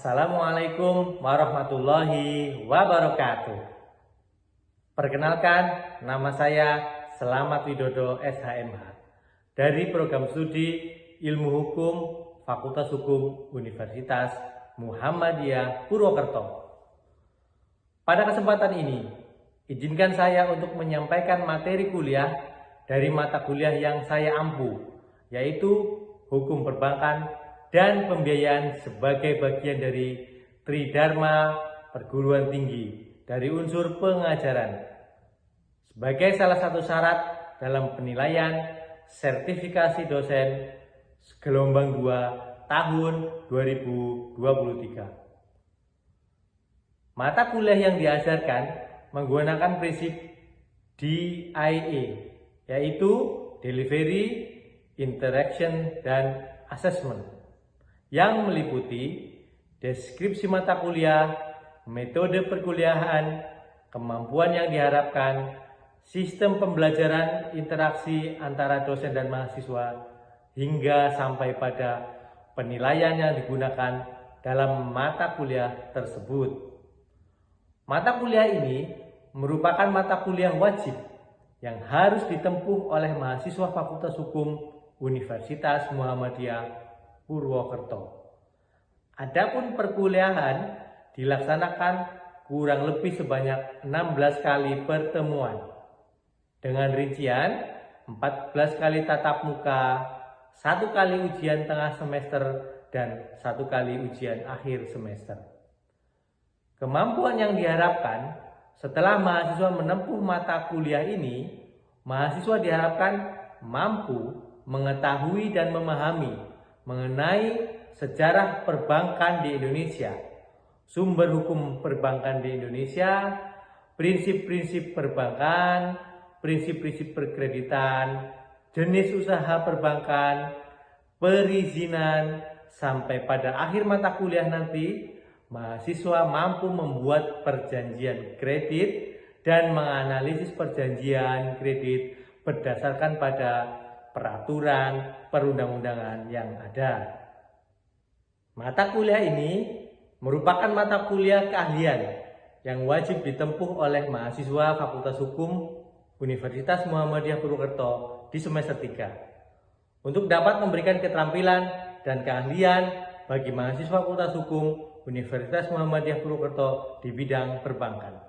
Assalamualaikum warahmatullahi wabarakatuh. Perkenalkan, nama saya Selamat Widodo SHMH dari Program Studi Ilmu Hukum Fakultas Hukum Universitas Muhammadiyah Purwokerto. Pada kesempatan ini, izinkan saya untuk menyampaikan materi kuliah dari mata kuliah yang saya ampu, yaitu Hukum Perbankan dan Pembiayaan sebagai bagian dari Tridharma Perguruan Tinggi dari unsur pengajaran sebagai salah satu syarat dalam penilaian sertifikasi dosen gelombang 2 tahun 2023. Mata kuliah yang diajarkan menggunakan prinsip DIA, yaitu Delivery, Interaction, dan Assessment, yang meliputi deskripsi mata kuliah, metode perkuliahan, kemampuan yang diharapkan, sistem pembelajaran, interaksi antara dosen dan mahasiswa, hingga sampai pada penilaian yang digunakan dalam mata kuliah tersebut. Mata kuliah ini merupakan mata kuliah wajib yang harus ditempuh oleh mahasiswa Fakultas Hukum Universitas Muhammadiyah Purwokerto. Adapun perkuliahan dilaksanakan kurang lebih sebanyak 16 kali pertemuan dengan rincian 14 kali tatap muka, 1 kali ujian tengah semester, dan 1 kali ujian akhir semester. Kemampuan yang diharapkan setelah mahasiswa menempuh mata kuliah ini, mahasiswa diharapkan mampu mengetahui dan memahami mengenai sejarah perbankan di Indonesia, sumber hukum perbankan di Indonesia, prinsip-prinsip perbankan, prinsip-prinsip perkreditan, jenis usaha perbankan, perizinan, sampai pada akhir mata kuliah nanti, mahasiswa mampu membuat perjanjian kredit dan menganalisis perjanjian kredit berdasarkan pada peraturan perundang-undangan yang ada. Mata kuliah ini merupakan mata kuliah keahlian yang wajib ditempuh oleh mahasiswa Fakultas Hukum Universitas Muhammadiyah Purwokerto di semester 3 untuk dapat memberikan keterampilan dan keahlian bagi mahasiswa Fakultas Hukum Universitas Muhammadiyah Purwokerto di bidang perbankan.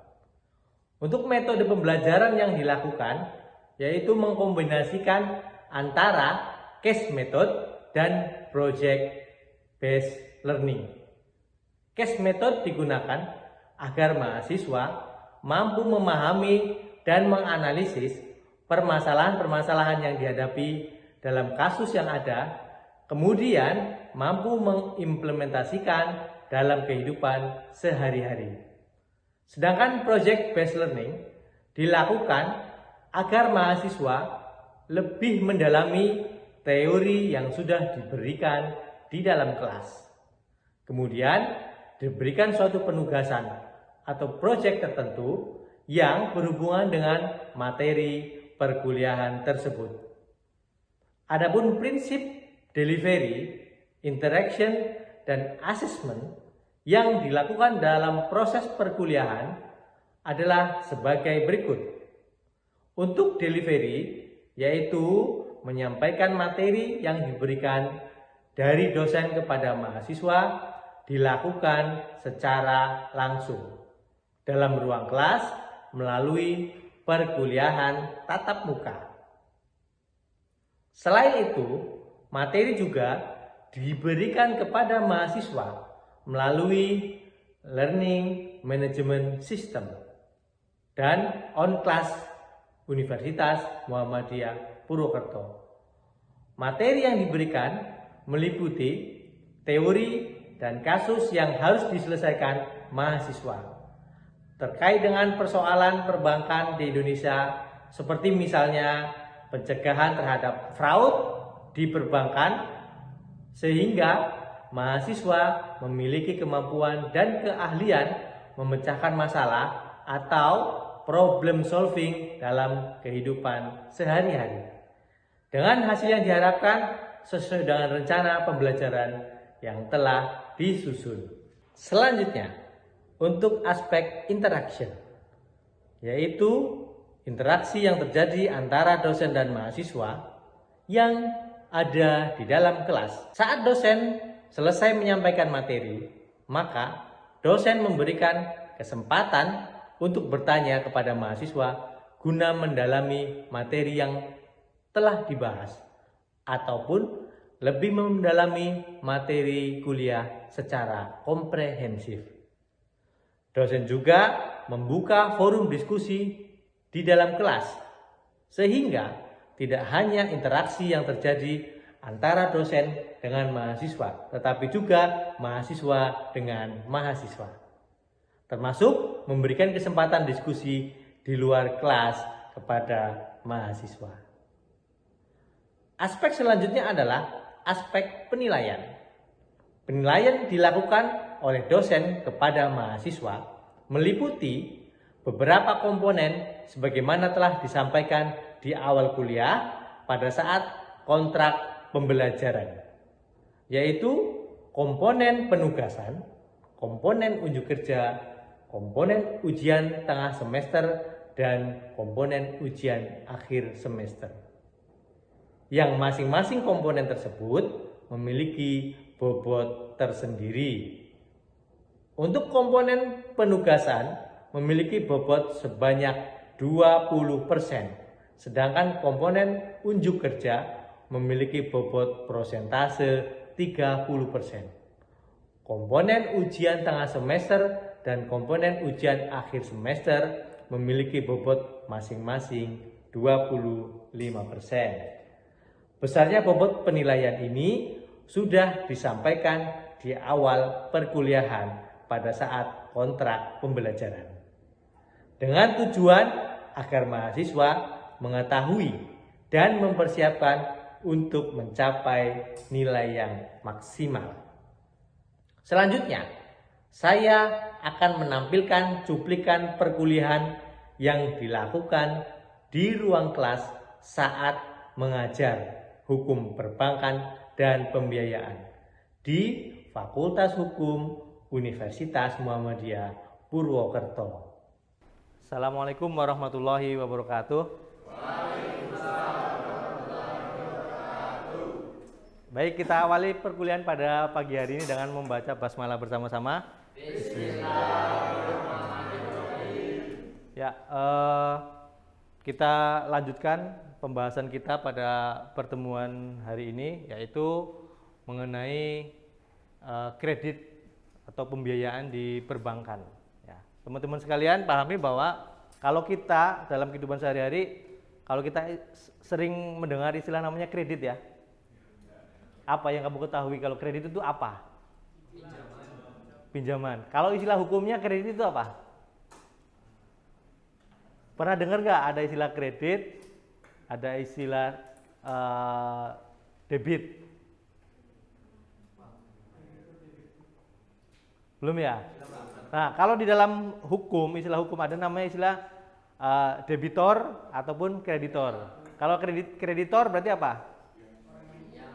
Untuk metode pembelajaran yang dilakukan yaitu mengkombinasikan antara case method dan project based learning. Case method digunakan agar mahasiswa mampu memahami dan menganalisis permasalahan-permasalahan yang dihadapi dalam kasus yang ada, kemudian mampu mengimplementasikan dalam kehidupan sehari-hari. Sedangkan project based learning dilakukan agar mahasiswa lebih mendalami teori yang sudah diberikan di dalam kelas. Kemudian diberikan suatu penugasan atau proyek tertentu yang berhubungan dengan materi perkuliahan tersebut. Adapun prinsip delivery, interaction, dan assessment yang dilakukan dalam proses perkuliahan adalah sebagai berikut. Untuk delivery, yaitu menyampaikan materi yang diberikan dari dosen kepada mahasiswa dilakukan secara langsung dalam ruang kelas melalui perkuliahan tatap muka. Selain itu, materi juga diberikan kepada mahasiswa melalui Learning Management System dan on-class Universitas Muhammadiyah Purwokerto. Materi yang diberikan meliputi teori dan kasus yang harus diselesaikan mahasiswa terkait dengan persoalan perbankan di Indonesia, seperti misalnya pencegahan terhadap fraud di perbankan, sehingga mahasiswa memiliki kemampuan dan keahlian memecahkan masalah atau problem solving dalam kehidupan sehari-hari. Dengan hasil yang diharapkan sesuai dengan rencana pembelajaran yang telah disusun. Selanjutnya, untuk aspek interaction, yaitu interaksi yang terjadi antara dosen dan mahasiswa yang ada di dalam kelas. Saat dosen selesai menyampaikan materi, maka dosen memberikan kesempatan untuk bertanya kepada mahasiswa guna mendalami materi yang telah dibahas ataupun lebih mendalami materi kuliah secara komprehensif. Dosen juga membuka forum diskusi di dalam kelas, sehingga tidak hanya interaksi yang terjadi antara dosen dengan mahasiswa, tetapi juga mahasiswa dengan mahasiswa. Termasuk memberikan kesempatan diskusi di luar kelas kepada mahasiswa. Aspek selanjutnya adalah aspek penilaian. Penilaian dilakukan oleh dosen kepada mahasiswa meliputi beberapa komponen sebagaimana telah disampaikan di awal kuliah pada saat kontrak pembelajaran, yaitu komponen penugasan, komponen unjuk kerja, komponen ujian tengah semester, dan komponen ujian akhir semester. Yang masing-masing komponen tersebut memiliki bobot tersendiri. Untuk komponen penugasan memiliki bobot sebanyak 20%, sedangkan komponen unjuk kerja memiliki bobot prosentase 30%. Komponen ujian tengah semester dan komponen ujian akhir semester memiliki bobot masing-masing 25%. Besarnya bobot penilaian ini sudah disampaikan di awal perkuliahan pada saat kontrak pembelajaran, dengan tujuan agar mahasiswa mengetahui dan mempersiapkan untuk mencapai nilai yang maksimal. Selanjutnya, saya akan menampilkan cuplikan perkuliahan yang dilakukan di ruang kelas saat mengajar hukum perbankan dan pembiayaan di Fakultas Hukum Universitas Muhammadiyah Purwokerto. Assalamualaikum warahmatullahi wabarakatuh. Waalaikumsalam warahmatullahi wabarakatuh. Baik, kita awali perkuliahan pada pagi hari ini dengan membaca basmalah bersama-sama. Bismillahirrahmanirrahim. Ya, kita lanjutkan pembahasan kita pada pertemuan hari ini, yaitu mengenai kredit atau pembiayaan di perbankan. Ya, teman-teman sekalian pahami bahwa kalau kita dalam kehidupan sehari-hari, kalau kita sering mendengar istilah namanya kredit ya. Apa yang kamu ketahui kalau kredit itu apa? Pinjaman. Kalau istilah hukumnya kredit itu apa? Pernah dengar nggak ada istilah kredit? Ada istilah debit. Belum ya? Nah, kalau di dalam hukum, istilah hukum ada namanya istilah debitor ataupun kreditor. Kalau kreditor berarti apa?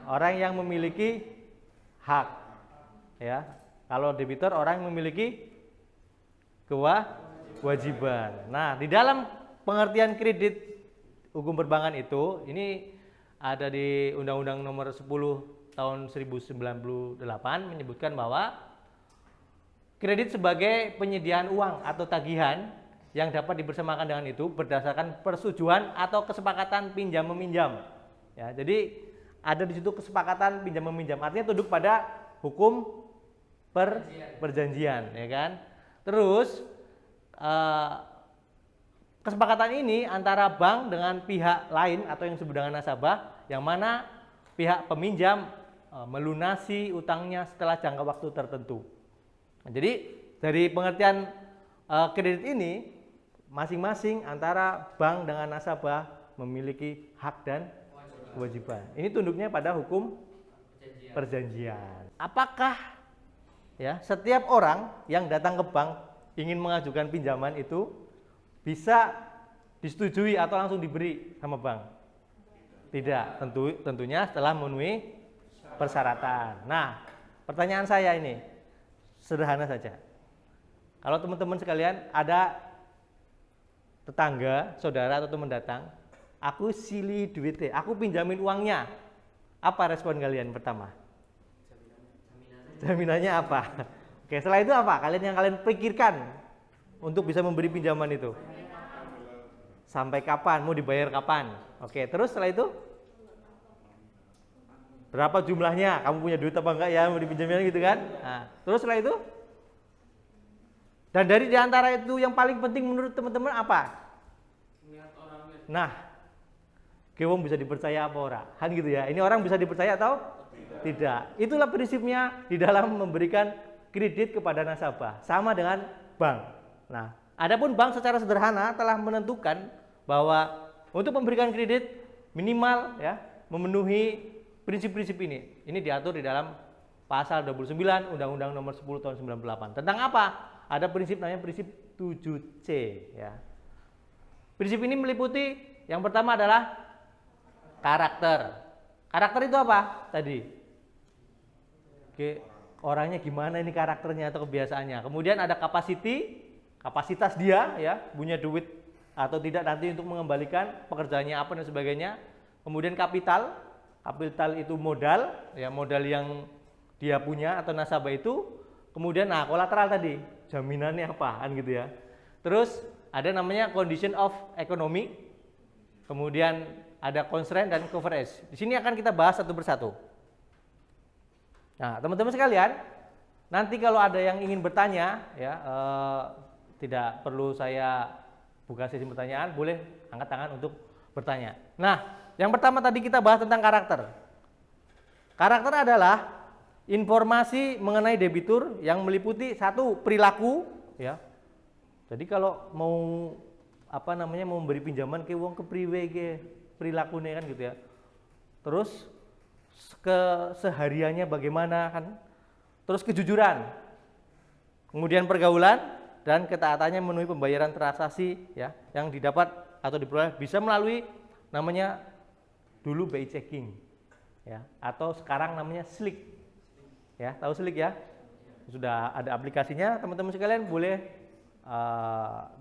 Orang yang memiliki hak. Ya. Kalau debitor orang yang memiliki kewajiban. Nah, di dalam pengertian kredit hukum perbankan itu, ini ada di Undang-Undang Nomor 10 tahun 1098 menyebutkan bahwa kredit sebagai penyediaan uang atau tagihan yang dapat dibersamakan dengan itu berdasarkan persetujuan atau kesepakatan pinjam meminjam. Ya, jadi ada di situ kesepakatan pinjam meminjam. Artinya tunduk pada hukum perjanjian, ya kan? Terus kesepakatan ini antara bank dengan pihak lain atau yang disebut dengan nasabah, yang mana pihak peminjam melunasi utangnya setelah jangka waktu tertentu. Nah, jadi dari pengertian kredit ini, masing-masing antara bank dengan nasabah memiliki hak dan kewajiban. Ini tunduknya pada hukum perjanjian. Apakah ya setiap orang yang datang ke bank ingin mengajukan pinjaman itu bisa disetujui atau langsung diberi sama bank? Tidak, tentunya setelah memenuhi persyaratan. Nah, pertanyaan saya ini, sederhana saja. Kalau teman-teman sekalian ada tetangga, saudara atau teman datang, aku silih duitnya, aku pinjamin uangnya. Apa respon kalian pertama? Jaminannya apa? Oke, setelah itu apa? Kalian pikirkan untuk bisa memberi pinjaman itu. Sampai kapan? Mau dibayar kapan? Oke, terus setelah itu berapa jumlahnya? Kamu punya duit apa enggak ya mau dipinjamnya gitu kan? Nah, terus setelah itu dan dari diantara itu yang paling penting menurut teman-teman apa? Nah, wong bisa dipercaya apa ora? Kan gitu ya. Ini orang bisa dipercaya atau tidak? Itulah prinsipnya di dalam memberikan kredit kepada nasabah. Sama dengan bank. Nah, adapun bank secara sederhana telah menentukan bahwa untuk memberikan kredit minimal ya memenuhi prinsip-prinsip ini. Ini diatur di dalam pasal 29 Undang-Undang Nomor 10 Tahun 98. Tentang apa? Ada prinsip namanya prinsip 7C ya. Prinsip ini meliputi yang pertama adalah karakter. Karakter itu apa? Tadi. Oke, orangnya gimana ini karakternya atau kebiasaannya. Kemudian ada kapasitas dia ya, punya duit atau tidak nanti untuk mengembalikan pekerjaannya apa dan sebagainya. Kemudian kapital itu modal, ya modal yang dia punya atau nasabah itu. Kemudian nah kolateral tadi, jaminannya apa kan gitu ya. Terus ada namanya condition of economy. Kemudian ada constraint dan coverage. Di sini akan kita bahas satu persatu. Nah, teman-teman sekalian, nanti kalau ada yang ingin bertanya, ya tidak perlu saya buka sesi pertanyaan, boleh angkat tangan untuk bertanya. Nah, yang pertama tadi kita bahas tentang karakter. Karakter adalah informasi mengenai debitur yang meliputi satu perilaku, ya. Jadi kalau mau mau memberi pinjaman ke wong kepriwe ke perilakunya kan gitu ya. Terus kesehariannya bagaimana kan? Terus kejujuran. Kemudian pergaulan dan ketaatannya memenuhi pembayaran transaksi ya yang didapat atau diperoleh bisa melalui namanya dulu BI checking ya atau sekarang namanya Slick. Ya, tahu Slick ya? Sudah ada aplikasinya, teman-teman sekalian boleh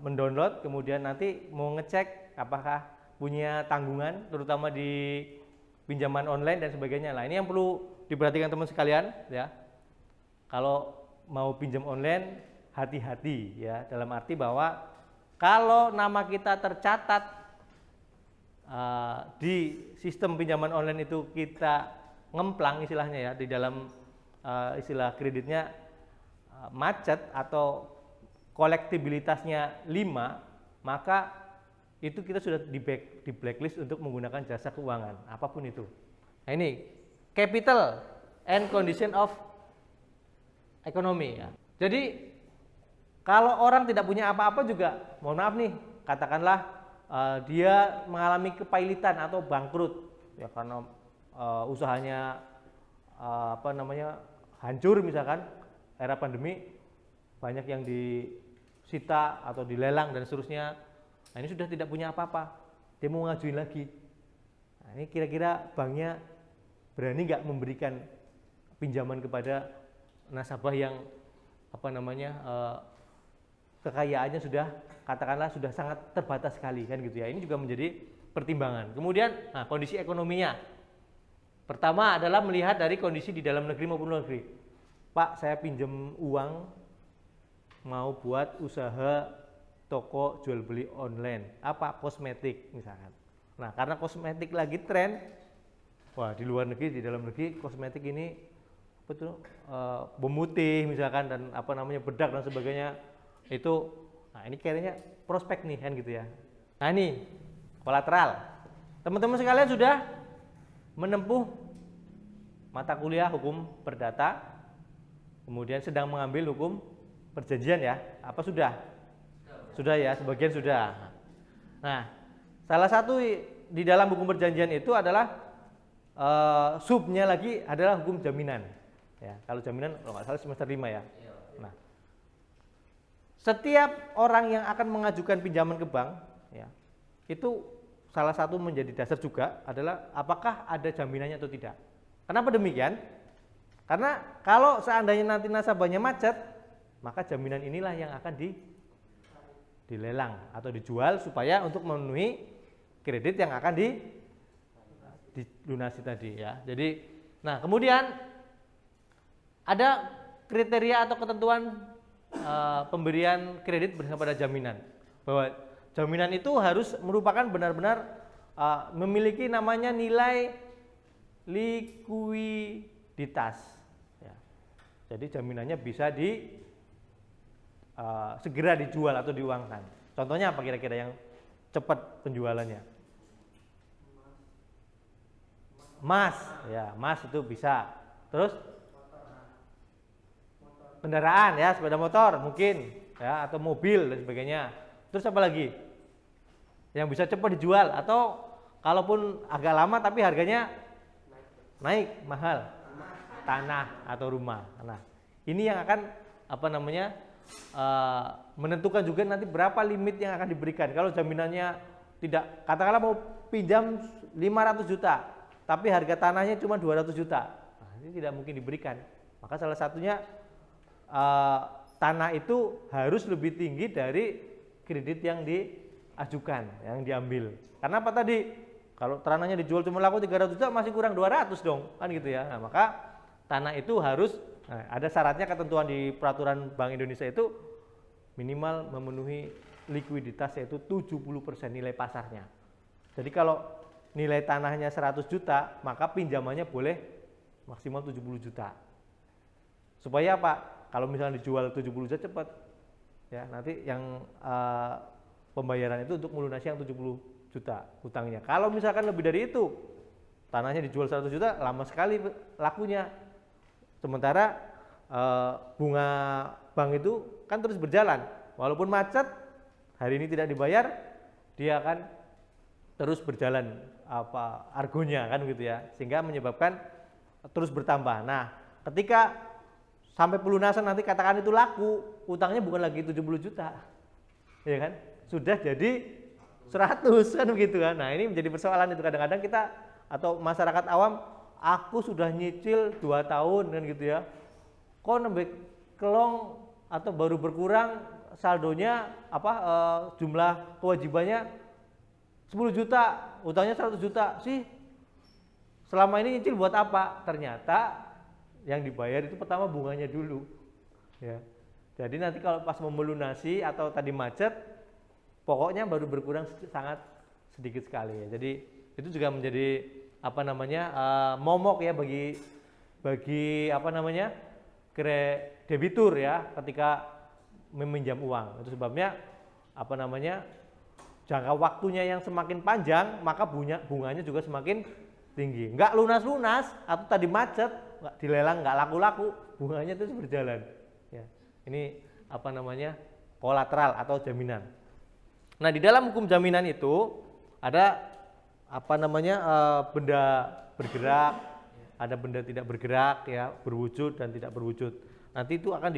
mendownload, kemudian nanti mau ngecek apakah punya tanggungan, terutama di pinjaman online dan sebagainya. Nah, ini yang perlu diperhatikan teman sekalian, ya. Kalau mau pinjam online, hati-hati, ya. Dalam arti bahwa kalau nama kita tercatat di sistem pinjaman online itu kita ngemplang istilahnya ya, di dalam istilah kreditnya macet atau kolektibilitasnya 5, maka itu kita sudah di blacklist untuk menggunakan jasa keuangan apapun itu. Nah, ini capital and condition of economy ya. Jadi kalau orang tidak punya apa-apa juga, mohon maaf nih, katakanlah dia mengalami kepailitan atau bangkrut ya karena usahanya hancur misalkan era pandemi, banyak yang disita atau dilelang dan seterusnya. Nah, ini sudah tidak punya apa-apa, dia mau ngajuin lagi. Nah, ini kira-kira banknya berani nggak memberikan pinjaman kepada nasabah yang kekayaannya sudah katakanlah sudah sangat terbatas sekali kan gitu ya. Ini juga menjadi pertimbangan. Kemudian kondisi ekonominya. Pertama adalah melihat dari kondisi di dalam negeri maupun luar negeri. Pak, saya pinjam uang mau buat usaha toko jual beli online, kosmetik misalkan. Nah, karena kosmetik lagi tren, wah di luar negeri, di dalam negeri kosmetik ini pemutih misalkan dan bedak dan sebagainya itu, nah ini kayaknya prospek nih kan gitu ya. Nah ini kolateral. Teman-teman sekalian sudah menempuh mata kuliah hukum perdata, kemudian sedang mengambil hukum perjanjian ya, apa sudah? Sudah ya, sebagian sudah. Nah, salah satu di dalam hukum perjanjian itu adalah subnya lagi adalah hukum jaminan. Ya, kalau jaminan kalau nggak salah semester 5 ya. Nah, setiap orang yang akan mengajukan pinjaman ke bank, ya, itu salah satu menjadi dasar juga adalah apakah ada jaminannya atau tidak. Kenapa demikian? Karena kalau seandainya nanti nasabahnya macet, maka jaminan inilah yang akan dilelang atau dijual supaya untuk memenuhi kredit yang akan dilunasi tadi ya. Jadi, nah kemudian ada kriteria atau ketentuan pemberian kredit berdasarkan pada jaminan, bahwa jaminan itu harus merupakan benar-benar memiliki namanya nilai likuiditas. Ya. Jadi jaminannya bisa segera dijual atau diuangkan. Contohnya apa kira-kira yang cepat penjualannya? Emas, ya emas itu bisa. Terus kendaraan ya, sepeda motor mungkin ya, atau mobil dan sebagainya. Terus apa lagi yang bisa cepat dijual atau kalaupun agak lama tapi harganya naik mahal? Tanah atau rumah. Nah ini yang akan menentukan juga nanti berapa limit yang akan diberikan. Kalau jaminannya tidak, katakanlah mau pinjam 500 juta tapi harga tanahnya cuma 200 juta, nah, ini tidak mungkin diberikan. Maka salah satunya tanah itu harus lebih tinggi dari kredit yang diajukan, yang diambil. Karena apa tadi? Kalau tanahnya dijual cuma laku 300 juta masih kurang 200 dong, kan gitu ya. Nah, maka tanah itu harus ada syaratnya, ketentuan di peraturan Bank Indonesia itu minimal memenuhi likuiditas yaitu 70% nilai pasarnya. Jadi kalau nilai tanahnya 100 juta, maka pinjamannya boleh maksimal 70 juta. Supaya apa? Kalau misalnya dijual 70 juta cepat, ya nanti yang pembayaran itu untuk melunasi yang 70 juta hutangnya. Kalau misalkan lebih dari itu, tanahnya dijual 100 juta, lama sekali lakunya. Sementara bunga bank itu kan terus berjalan, walaupun macet, hari ini tidak dibayar, dia akan terus berjalan argonya kan gitu ya, sehingga menyebabkan terus bertambah. Nah, ketika sampai pelunasan nanti katakan itu laku, utangnya bukan lagi 70 juta, ya kan? Sudah jadi 100 kan begitu kan. Nah, ini menjadi persoalan itu kadang-kadang kita atau masyarakat awam, aku sudah nyicil 2 tahun kan gitu ya. Kok nembek kelong atau baru berkurang saldonya jumlah kewajibannya 10 juta, utangnya 100 juta sih. Selama ini nyicil buat apa? Ternyata yang dibayar itu pertama bunganya dulu. Ya. Jadi nanti kalau pas mau melunasi atau tadi macet, pokoknya baru berkurang sangat sedikit sekali ya. Jadi itu juga menjadi momok ya bagi debitur ya ketika meminjam uang. Itu sebabnya jangka waktunya yang semakin panjang, maka bunganya juga semakin tinggi. Nggak lunas-lunas atau tadi macet, nggak dilelang, nggak laku-laku, bunganya terus berjalan. Ya, ini kolateral atau jaminan. Nah, di dalam hukum jaminan itu ada benda bergerak, ada benda tidak bergerak ya, berwujud dan tidak berwujud. Nanti itu akan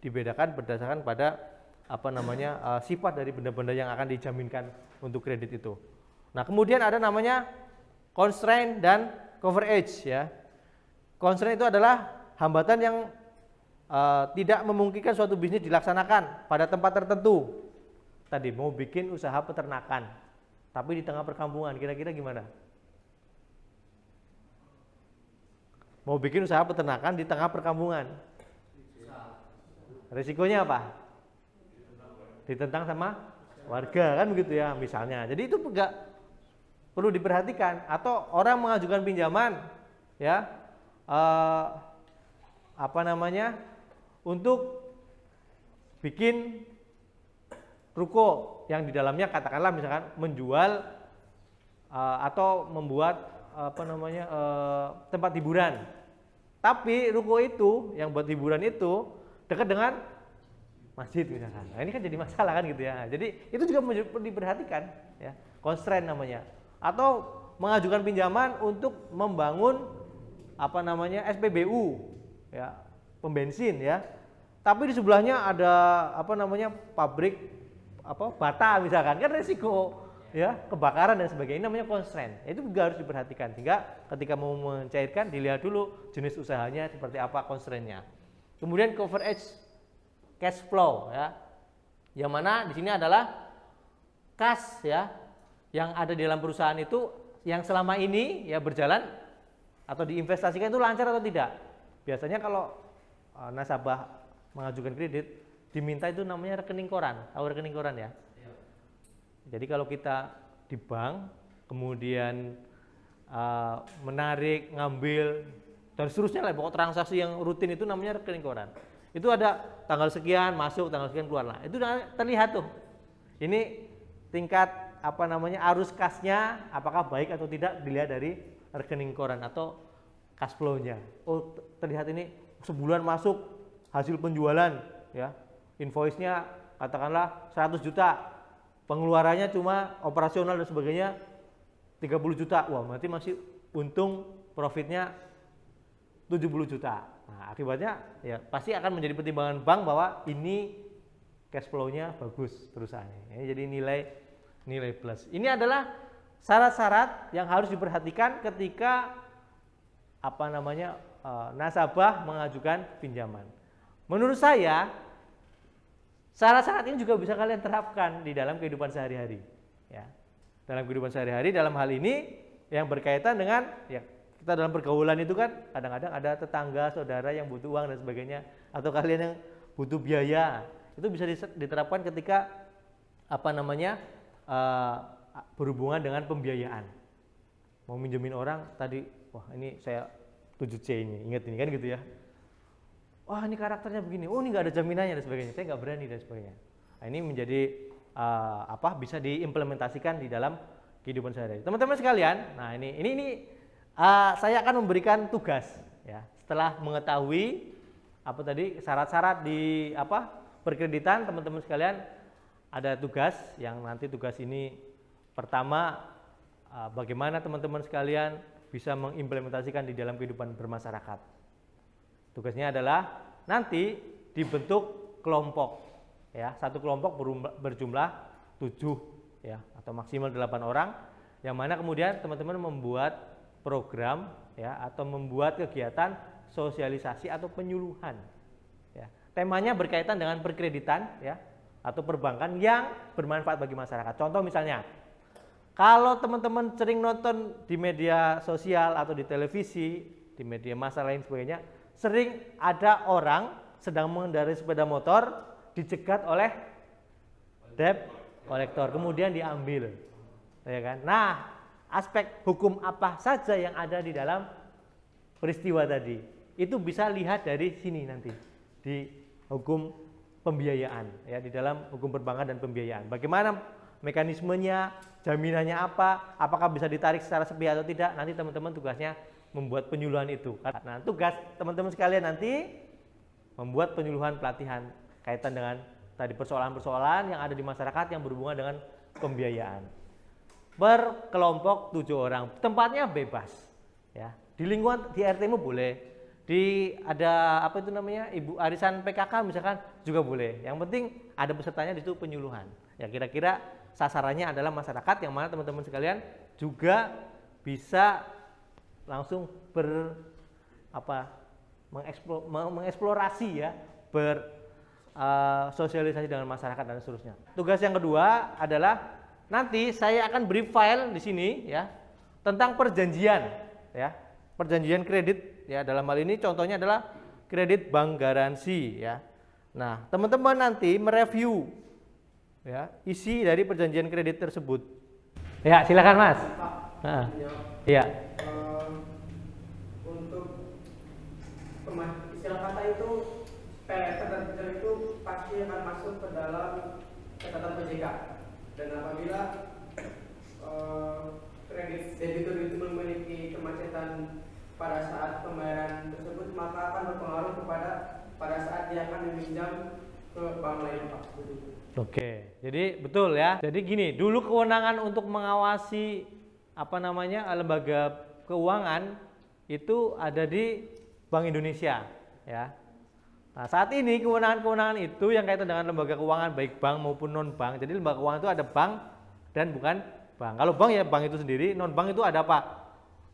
dibedakan berdasarkan pada sifat dari benda-benda yang akan dijaminkan untuk kredit itu. Nah, kemudian ada namanya constraint dan coverage ya. Constraint itu adalah hambatan yang tidak memungkinkan suatu bisnis dilaksanakan pada tempat tertentu. Tadi mau bikin usaha peternakan, tapi di tengah perkampungan, kira-kira gimana? Mau bikin usaha peternakan di tengah perkampungan, risikonya apa? Ditentang sama warga kan begitu ya misalnya. Jadi itu juga perlu diperhatikan. Atau orang mengajukan pinjaman ya untuk bikin ruko yang di dalamnya katakanlah misalkan menjual atau membuat tempat hiburan. Tapi ruko itu yang buat hiburan itu dekat dengan masjid misalkan. Nah, ini kan jadi masalah kan gitu ya. Jadi itu juga perlu diperhatikan ya, constraint namanya. Atau mengajukan pinjaman untuk membangun SPBU ya, pembensin ya. Tapi di sebelahnya ada pabrik bata misalkan, kan resiko ya, kebakaran dan sebagainya. Ini namanya constraint. Itu juga harus diperhatikan sehingga ketika mau mencairkan dilihat dulu jenis usahanya seperti apa constraint-nya. Kemudian coverage cash flow ya. Yang mana di sini adalah kas ya yang ada di dalam perusahaan itu yang selama ini ya berjalan atau diinvestasikan itu lancar atau tidak. Biasanya kalau nasabah mengajukan kredit diminta itu namanya rekening koran. Tahu rekening koran ya? Jadi kalau kita di bank kemudian menarik, ngambil dan seterusnya lah, pokok transaksi yang rutin itu namanya rekening koran. Itu ada tanggal sekian masuk, tanggal sekian keluar lah. Itu terlihat tuh. Ini tingkat arus kasnya apakah baik atau tidak dilihat dari rekening koran atau cash flow-nya. Oh, terlihat ini sebulan masuk hasil penjualan ya. Invoice-nya katakanlah 100 juta. Pengeluarannya cuma operasional dan sebagainya 30 juta. Wah, berarti masih untung profitnya 70 juta. Nah, akibatnya ya pasti akan menjadi pertimbangan bank bahwa ini cash flow-nya bagus perusahaannya. Ini jadi nilai plus. Ini adalah syarat-syarat yang harus diperhatikan ketika nasabah mengajukan pinjaman. Menurut saya syarat-syarat ini juga bisa kalian terapkan di dalam kehidupan sehari-hari ya. Dalam kehidupan sehari-hari dalam hal ini yang berkaitan dengan ya kita dalam pergaulan itu kan kadang-kadang ada tetangga, saudara yang butuh uang dan sebagainya, atau kalian yang butuh biaya. Itu bisa diterapkan ketika berhubungan dengan pembiayaan. Mau minjemin orang tadi, wah ini saya 7C ini, ingat ini kan gitu ya. Wah ini karakternya begini, oh ini nggak ada jaminannya dan sebagainya, saya nggak berani dan sebagainya. Nah, ini menjadi bisa diimplementasikan di dalam kehidupan sehari-hari. Teman-teman sekalian, nah ini saya akan memberikan tugas ya. Setelah mengetahui syarat-syarat di perkreditan, teman-teman sekalian ada tugas yang nanti tugas ini pertama bagaimana teman-teman sekalian bisa mengimplementasikan di dalam kehidupan bermasyarakat. Tugasnya adalah nanti dibentuk kelompok ya, satu kelompok berjumlah 7 ya atau maksimal 8 orang, yang mana kemudian teman-teman membuat program ya atau membuat kegiatan sosialisasi atau penyuluhan ya. Temanya berkaitan dengan perkreditan ya atau perbankan yang bermanfaat bagi masyarakat. Contoh misalnya, kalau teman-teman sering nonton di media sosial atau di televisi, di media massa lain sebagainya, sering ada orang sedang mengendarai sepeda motor dicegat oleh debt collector, kemudian diambil, ya kan? Nah, aspek hukum apa saja yang ada di dalam peristiwa tadi, itu bisa lihat dari sini nanti di hukum pembiayaan, ya di dalam hukum perbankan dan pembiayaan. Bagaimana mekanismenya, jaminannya apa, apakah bisa ditarik secara sepihak atau tidak? Nanti teman-teman tugasnya membuat penyuluhan itu. Nah, tugas teman-teman sekalian nanti membuat penyuluhan pelatihan kaitan dengan tadi persoalan-persoalan yang ada di masyarakat yang berhubungan dengan pembiayaan. Berkelompok 7 orang, tempatnya bebas, ya. Di lingkungan di RT-mu boleh, ada ibu arisan PKK misalkan juga boleh. Yang penting ada pesertanya di situ penyuluhan. Ya kira-kira sasarannya adalah masyarakat yang mana teman-teman sekalian juga bisa langsung mengeksplorasi ya, sosialisasi dengan masyarakat dan seterusnya. Tugas yang kedua adalah nanti saya akan beri file di sini ya tentang perjanjian ya, perjanjian kredit ya. Dalam hal ini contohnya adalah kredit bank garansi ya. Nah, teman-teman nanti mereview ya isi dari perjanjian kredit tersebut. Ya, silakan Mas. Iya. Untuk istilah kata itu PLT dan itu pasti akan masuk ke dalam catatan PJK. Dan apabila kredit debitur itu memiliki kemacetan pada saat pembayaran tersebut, maka akan berpengaruh pada saat dia akan meminjam ke bank lain, Pak. Oke, jadi betul ya. Jadi gini, dulu kewenangan untuk mengawasi lembaga keuangan itu ada di Bank Indonesia ya. Nah, saat ini kewenangan-kewenangan itu yang kaitan dengan lembaga keuangan baik bank maupun non bank. Jadi lembaga keuangan itu ada bank dan bukan bank. Kalau bank ya bank itu sendiri, non bank itu ada apa?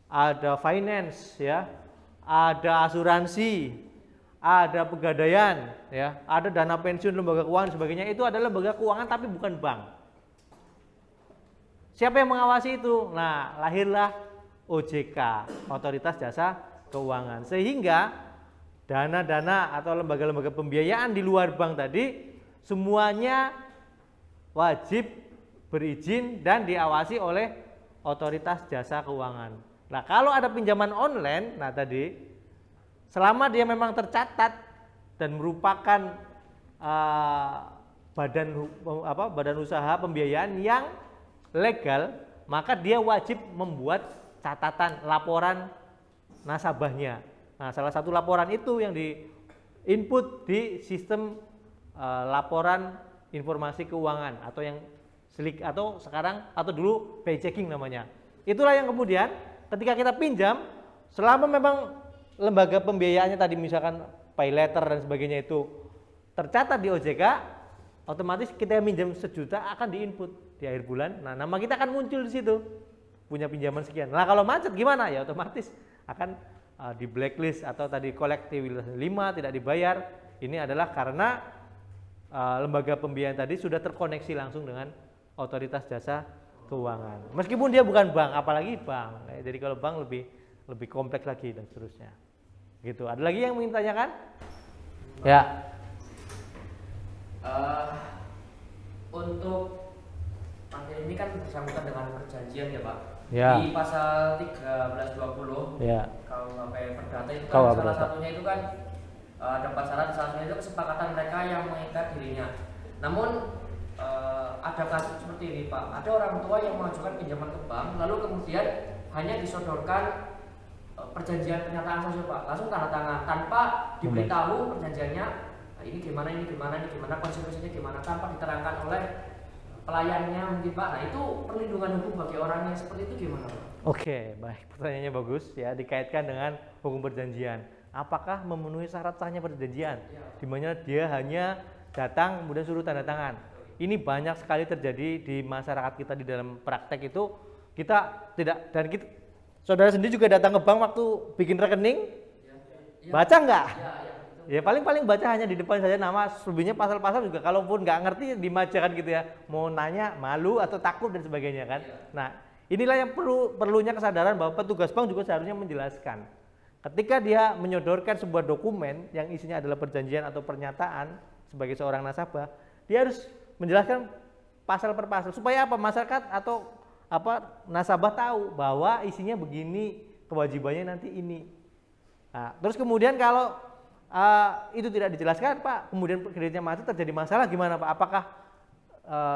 Ada finance ya, ada asuransi, ada pegadaian, ya, ada dana pensiun, lembaga keuangan dan sebagainya, itu adalah lembaga keuangan tapi bukan bank. Siapa yang mengawasi itu? Nah, lahirlah OJK, Otoritas Jasa Keuangan. Sehingga dana-dana atau lembaga-lembaga pembiayaan di luar bank tadi semuanya wajib berizin dan diawasi oleh Otoritas Jasa Keuangan. Nah, kalau ada pinjaman online, nah tadi selama dia memang tercatat dan merupakan badan usaha pembiayaan yang legal, maka dia wajib membuat catatan laporan nasabahnya. Nah, salah satu laporan itu yang di input di sistem laporan informasi keuangan atau yang SLIK atau sekarang atau dulu pay checking namanya. Itulah yang kemudian ketika kita pinjam, selama memang lembaga pembiayaannya tadi misalkan pay letter dan sebagainya itu tercatat di OJK, otomatis kita yang minjam 1 juta akan diinput di akhir bulan. Nah, nama kita akan muncul di situ, punya pinjaman sekian. Nah, kalau macet gimana? Ya otomatis akan di blacklist atau tadi kolektibilitas 5 tidak dibayar. Ini adalah karena lembaga pembiayaan tadi sudah terkoneksi langsung dengan Otoritas Jasa Keuangan. Meskipun dia bukan bank, apalagi bank. Jadi kalau bank lebih kompleks lagi dan seterusnya. Gitu. Ada lagi yang ingin tanyakan? Ya. Untuk materi ini kan bersangkutan dengan perjanjian ya Pak. Ya. Di pasal 1320 Ya. KUHP Perdata itu kan KUHP salah Perdata. satunya itu kan ada 4 syarat, salah satunya itu kesepakatan mereka yang mengikat dirinya. Namun ada kasus seperti ini Pak, ada orang tua yang mengajukan pinjaman ke bank, lalu kemudian hanya disodorkan perjanjian pernyataan saja Pak, langsung tanda tangan tanpa diberitahu perjanjiannya ini gimana, konsekuensinya gimana, tanpa diterangkan oleh pelayannya mungkin Pak. Nah, itu perlindungan hukum bagi orang yang seperti itu gimana Pak? Oke, baik, pertanyaannya bagus ya, dikaitkan dengan hukum perjanjian. Apakah memenuhi syarat sahnya perjanjian? Di mana dia hanya datang kemudian suruh tanda tangan. Ini banyak sekali terjadi di masyarakat kita di dalam praktek itu. Kita tidak, dan kita, saudara sendiri juga datang ke bank waktu bikin rekening, baca nggak? Ya paling baca hanya di depan saja nama, selebihnya pasal-pasal juga kalaupun nggak ngerti dimajakan gitu ya. Mau nanya malu atau takut dan sebagainya kan. Nah, inilah yang perlunya kesadaran bahwa petugas bank juga seharusnya menjelaskan. Ketika dia menyodorkan sebuah dokumen yang isinya adalah perjanjian atau pernyataan sebagai seorang nasabah, dia harus menjelaskan pasal per pasal supaya apa? Masyarakat atau nasabah tahu bahwa isinya begini, kewajibannya nanti ini. Nah, terus kemudian kalau itu tidak dijelaskan Pak, kemudian kreditnya macet, terjadi masalah gimana Pak? Apakah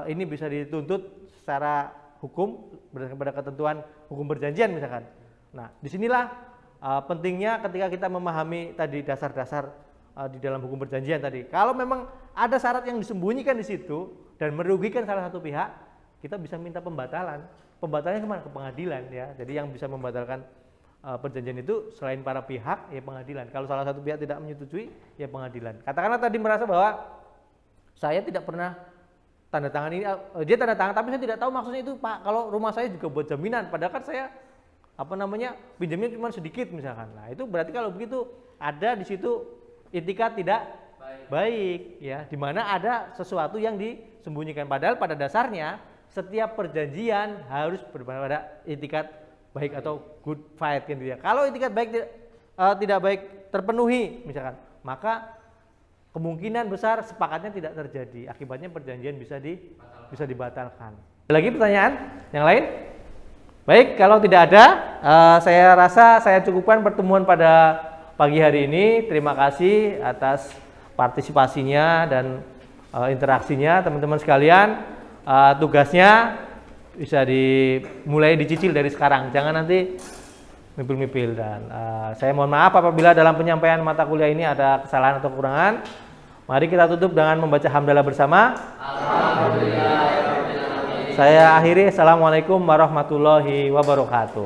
ini bisa dituntut secara hukum berdasarkan pada ketentuan hukum perjanjian misalkan? Nah, disinilah pentingnya ketika kita memahami tadi dasar-dasar di dalam hukum perjanjian tadi. Kalau memang ada syarat yang disembunyikan di situ dan merugikan salah satu pihak, kita bisa minta pembatalan. Pembatalannya kemana? Ke pengadilan ya. Jadi yang bisa membatalkan perjanjian itu selain para pihak ya pengadilan. Kalau salah satu pihak tidak menyetujui ya pengadilan. Katakanlah tadi merasa bahwa saya tidak pernah tanda tangan ini, dia tanda tangan tapi saya tidak tahu maksudnya itu Pak. Kalau rumah saya juga buat jaminan, padahal kan saya pinjamnya cuma sedikit misalkan. Nah itu berarti kalau begitu ada di situ itikat tidak baik ya, di mana ada sesuatu yang disembunyikan. Padahal pada dasarnya setiap perjanjian harus berpada itikat baik atau good faith gitu ya. Kalau itikat baik tidak baik terpenuhi misalkan, maka kemungkinan besar sepakatnya tidak terjadi. Akibatnya perjanjian bisa dibatalkan. Ada lagi pertanyaan yang lain? Baik, kalau tidak ada, saya rasa saya cukupkan pertemuan pada pagi hari ini. Terima kasih atas partisipasinya dan interaksinya teman-teman sekalian. Tugasnya bisa dimulai dicicil dari sekarang, jangan nanti mipil-mipil. Dan saya mohon maaf apabila dalam penyampaian mata kuliah ini ada kesalahan atau kekurangan. Mari kita tutup dengan membaca hamdalah bersama. Alhamdulillah. Saya akhiri. Assalamualaikum warahmatullahi wabarakatuh.